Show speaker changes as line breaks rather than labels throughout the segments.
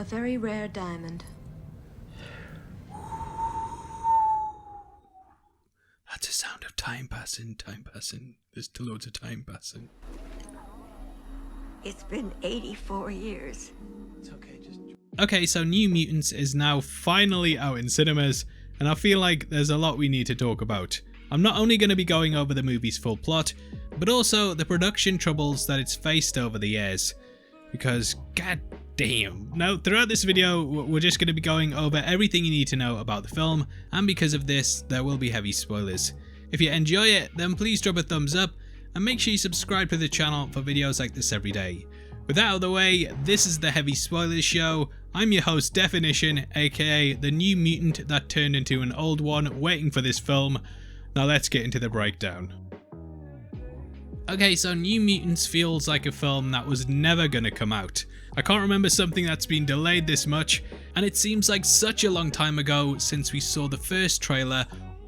A very rare diamond.
That's a sound of time passing, time passing. There's still loads of time passing.
It's been 84 years.
It's okay, just... Okay, so New Mutants is now finally out in cinemas, and I feel like there's a lot we need to talk about. I'm not only going to be going over the movie's full plot, but also the production troubles that it's faced over the years. Because, god damn. Now, throughout this video, we're just going to be going over everything you need to know about the film, and because of this, there will be heavy spoilers. If you enjoy it, then please drop a thumbs up, and make sure you subscribe to the channel for videos like this every day. With that out of the way, this is the Heavy Spoilers Show. I'm your host Definition, aka the new mutant that turned into an old one waiting for this film. Now let's get into the breakdown. Okay, so New Mutants feels like a film that was never gonna come out. I can't remember something that's been delayed this much, and it seems like such a long time ago since we saw the first trailer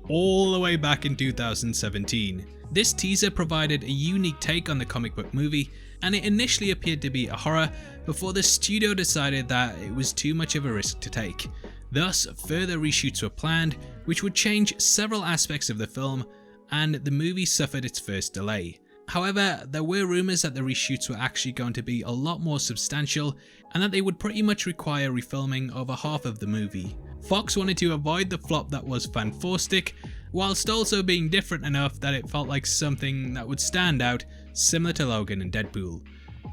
all the way back in 2017. This teaser provided a unique take on the comic book movie, and it initially appeared to be a horror before the studio decided that it was too much of a risk to take. Thus, further reshoots were planned, which would change several aspects of the film, and the movie suffered its first delay. However, there were rumours that the reshoots were actually going to be a lot more substantial, and that they would pretty much require refilming over half of the movie. Fox wanted to avoid the flop that was Fantastic, whilst also being different enough that it felt like something that would stand out, similar to Logan and Deadpool.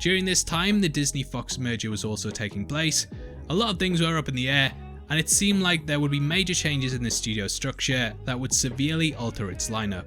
During this time, the Disney-Fox merger was also taking place. A lot of things were up in the air, and it seemed like there would be major changes in the studio structure that would severely alter its lineup.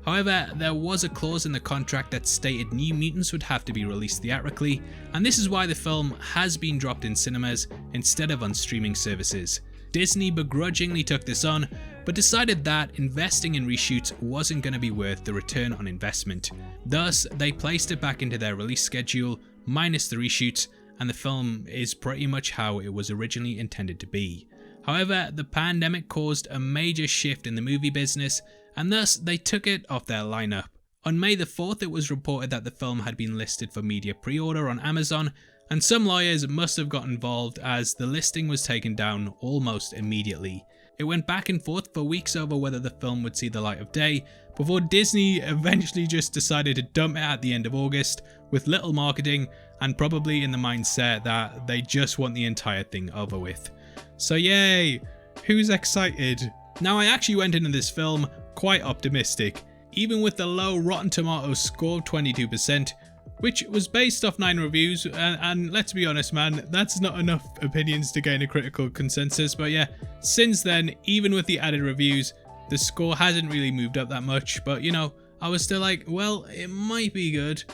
However, there was a clause in the contract that stated New Mutants would have to be released theatrically, and this is why the film has been dropped in cinemas instead of on streaming services. Disney begrudgingly took this on, but decided that investing in reshoots wasn't going to be worth the return on investment. Thus, they placed it back into their release schedule, minus the reshoots, and the film is pretty much how it was originally intended to be. However, the pandemic caused a major shift in the movie business, and thus they took it off their lineup. On May the 4th, it was reported that the film had been listed for media pre-order on Amazon, and some lawyers must have got involved as the listing was taken down almost immediately. It went back and forth for weeks over whether the film would see the light of day, before Disney eventually just decided to dump it at the end of August with little marketing, and probably in the mindset that they just want the entire thing over with. So yay! Who's excited? Now, I actually went into this film quite optimistic, even with the low Rotten Tomatoes score of 22%, which was based off 9 reviews, and let's be honest man, that's not enough opinions to gain a critical consensus, but yeah, since then, even with the added reviews, the score hasn't really moved up that much, but you know, I was still like, well, it might be good,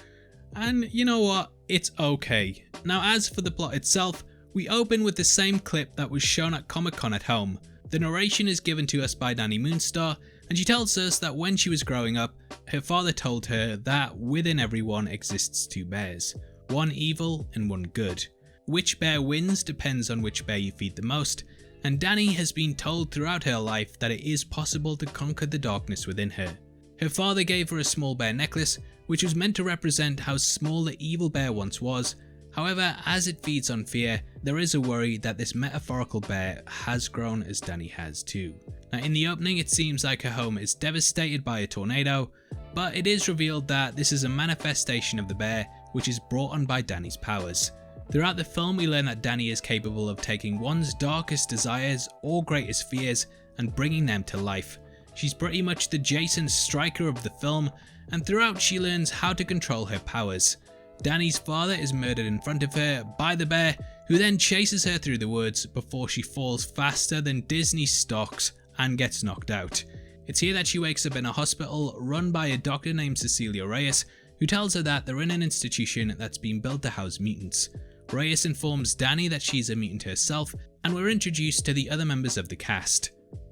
and you know what, it's okay. Now, as for the plot itself, we open with the same clip that was shown at Comic-Con at home. The narration is given to us by Dani Moonstar, and she tells us that when she was growing up, her father told her that within everyone exists 2 bears, one evil and one good. Which bear wins depends on which bear you feed the most, and Dani has been told throughout her life that it is possible to conquer the darkness within her. Her father gave her a small bear necklace, which was meant to represent how small the evil bear once was. However, as it feeds on fear, there is a worry that this metaphorical bear has grown as Dani has too. Now, in the opening, it seems like her home is devastated by a tornado, but it is revealed that this is a manifestation of the bear, which is brought on by Dani's powers. Throughout the film, we learn that Dani is capable of taking one's darkest desires or greatest fears and bringing them to life. She's pretty much the Jason Stryker of the film, and throughout she learns how to control her powers. Dani's father is murdered in front of her by the bear, who then chases her through the woods before she falls faster than Disney stocks and gets knocked out. It's here that she wakes up in a hospital run by a doctor named Cecilia Reyes, who tells her that they're in an institution that's been built to house mutants. Reyes informs Dani that she's a mutant herself, and we're introduced to the other members of the cast.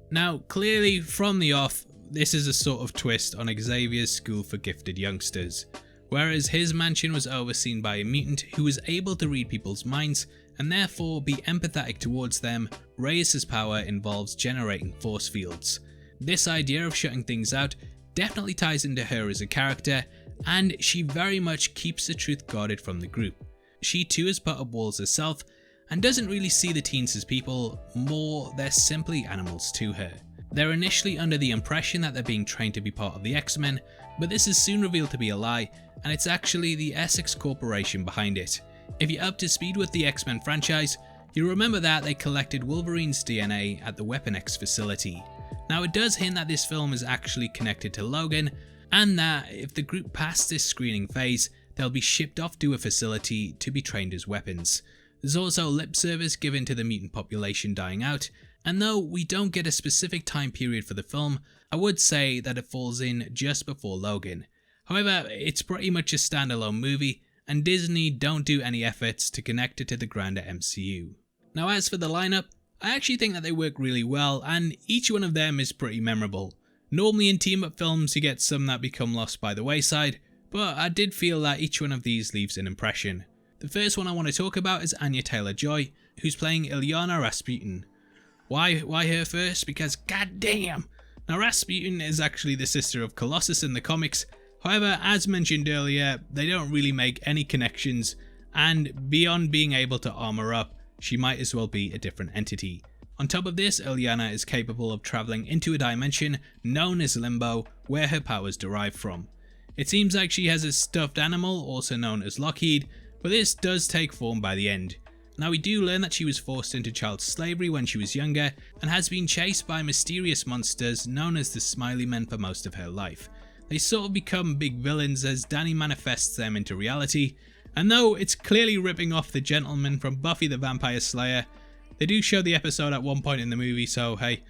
Now, clearly from the off, this is a sort of twist on Xavier's school for gifted youngsters. Whereas his mansion was overseen by a mutant who was able to read people's minds and therefore be empathetic towards them, Reyes' power involves generating force fields. This idea of shutting things out definitely ties into her as a character, and she very much keeps the truth guarded from the group. She too has put up walls herself, and doesn't really see the teens as people, more they're simply animals to her. They're initially under the impression that they're being trained to be part of the X-Men, but this is soon revealed to be a lie, and it's actually the Essex Corporation behind it. If you're up to speed with the X-Men franchise, you'll remember that they collected Wolverine's DNA at the Weapon X facility. Now it does hint that this film is actually connected to Logan, and that if the group pass this screening phase, they'll be shipped off to a facility to be trained as weapons. There's also lip service given to the mutant population dying out, and though we don't get a specific time period for the film, I would say that it falls in just before Logan. However, it's pretty much a standalone movie, and Disney don't do any efforts to connect it to the grander MCU. Now as for the lineup, I actually think that they work really well, and each one of them is pretty memorable. Normally in team-up films you get some that become lost by the wayside, but I did feel that each one of these leaves an impression. The first one I want to talk about is Anya Taylor-Joy, who's playing Illyana Rasputin. Why her first? Because goddamn! Now Rasputin is actually the sister of Colossus in the comics, however as mentioned earlier, they don't really make any connections, and beyond being able to armor up, she might as well be a different entity. On top of this, Illyana is capable of travelling into a dimension known as Limbo, where her powers derive from. It seems like she has a stuffed animal, also known as Lockheed, but this does take form by the end. Now we do learn that she was forced into child slavery when she was younger, and has been chased by mysterious monsters known as the Smiley Men for most of her life. They sort of become big villains as Danny manifests them into reality, and though it's clearly ripping off the gentleman from Buffy the Vampire Slayer, they do show the episode at one point in the movie, so hey,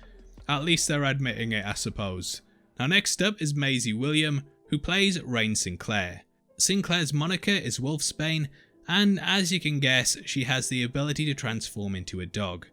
at least they're admitting it, I suppose. Now next up is Maisie William, who plays Rain Sinclair. Sinclair's moniker is Wolfsbane, and as you can guess, she has the ability to transform into a dog.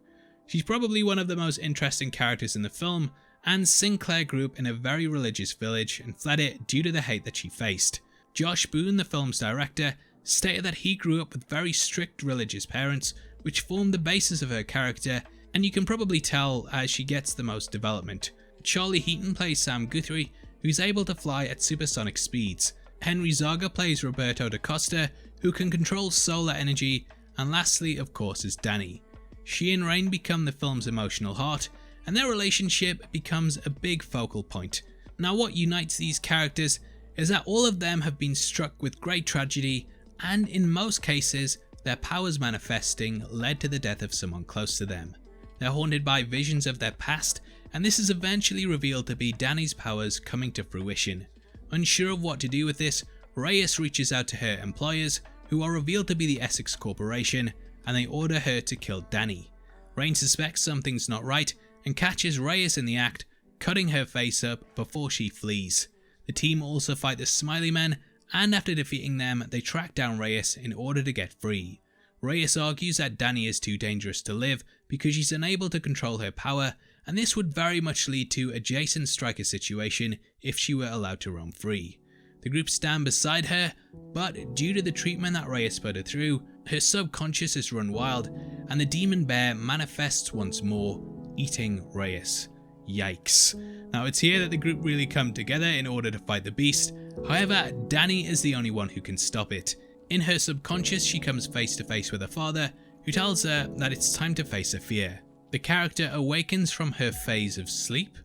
She's probably one of the most interesting characters in the film, and Sinclair grew up in a very religious village and fled it due to the hate that she faced. Josh Boone, the film's director, stated that he grew up with very strict religious parents, which formed the basis of her character, and you can probably tell as she gets the most development. Charlie Heaton plays Sam Guthrie, who's able to fly at supersonic speeds. Henry Zaga plays Roberto da Costa, who can control solar energy, and lastly of course is Danny. She and Rain become the film's emotional heart, and their relationship becomes a big focal point. Now what unites these characters is that all of them have been struck with great tragedy, and in most cases their powers manifesting led to the death of someone close to them. They're haunted by visions of their past, and this is eventually revealed to be Danny's powers coming to fruition. Unsure of what to do with this, Reyes reaches out to her employers, who are revealed to be the Essex Corporation, and they order her to kill Danny. Rain suspects something's not right and catches Reyes in the act, cutting her face up before she flees. The team also fight the Smiley Men, and after defeating them, they track down Reyes in order to get free. Reyes argues that Danny is too dangerous to live because she's unable to control her power, and this would very much lead to a Jason Stryker situation if she were allowed to roam free. The group stand beside her, but due to the treatment that Reyes put her through, her subconscious has run wild, and the demon bear manifests once more, eating Reyes. Yikes. Now it's here that the group really come together in order to fight the beast. However, Danny is the only one who can stop it. In her subconscious, she comes face to face with her father, who tells her that it's time to face her fear. The character awakens from her phase of sleep.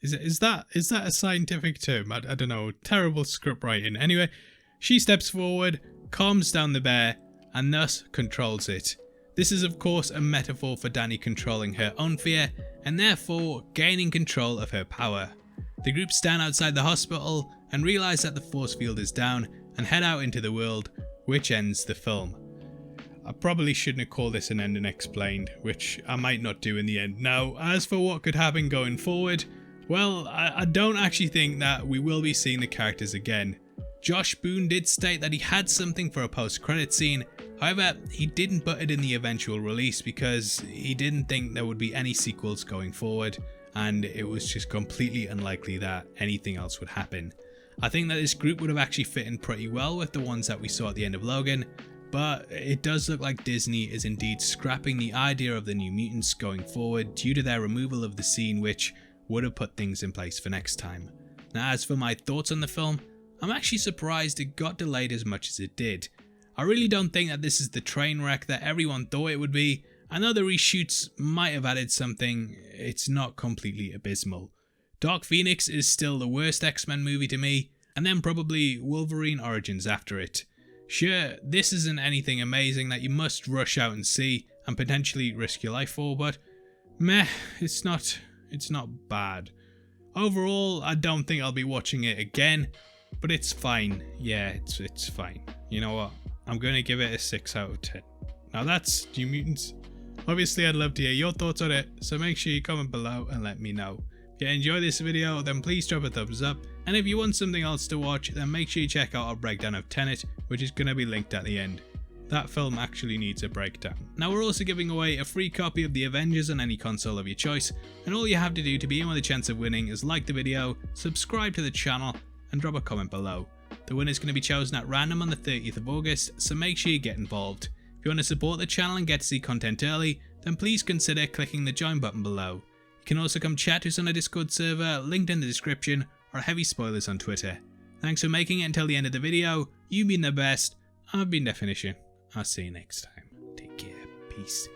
Is that a scientific term? I don't know. Terrible script writing. Anyway, she steps forward, calms down the bear, and thus controls it. This is of course a metaphor for Danny controlling her own fear, and therefore gaining control of her power. The group stand outside the hospital and realise that the force field is down and head out into the world, which ends the film. I probably shouldn't have called this an ending explained, which I might not do in the end. Now, as for what could happen going forward, well, I don't actually think that we will be seeing the characters again. Josh Boone did state that he had something for a post-credit scene, however, he didn't put it in the eventual release because he didn't think there would be any sequels going forward, and it was just completely unlikely that anything else would happen. I think that this group would have actually fit in pretty well with the ones that we saw at the end of Logan, but it does look like Disney is indeed scrapping the idea of the New Mutants going forward due to their removal of the scene, which would have put things in place for next time. Now, as for my thoughts on the film, I'm actually surprised it got delayed as much as it did. I really don't think that this is the train wreck that everyone thought it would be. I know the reshoots might have added something, it's not completely abysmal. Dark Phoenix is still the worst X-Men movie to me, and then probably Wolverine Origins after it. Sure, this isn't anything amazing that you must rush out and see and potentially risk your life for, but meh, it's not bad. Overall, I don't think I'll be watching it again, but it's fine. Yeah, it's fine. You know what? I'm going to give it a 6 out of 10. Now that's New Mutants. Obviously, I'd love to hear your thoughts on it, so make sure you comment below and let me know. If you enjoyed this video, then please drop a thumbs up, and if you want something else to watch, then make sure you check out our breakdown of Tenet, which is going to be linked at the end. That film actually needs a breakdown. Now we're also giving away a free copy of The Avengers on any console of your choice, and all you have to do to be in with a chance of winning is like the video, subscribe to the channel, and drop a comment below. The winner is going to be chosen at random on the 30th of August, so make sure you get involved. If you want to support the channel and get to see content early, then please consider clicking the join button below. You can also come chat to us on a Discord server, linked in the description, or heavy spoilers on Twitter. Thanks for making it until the end of the video. You've been the best. I've been Definition. I'll see you next time. Take care. Peace.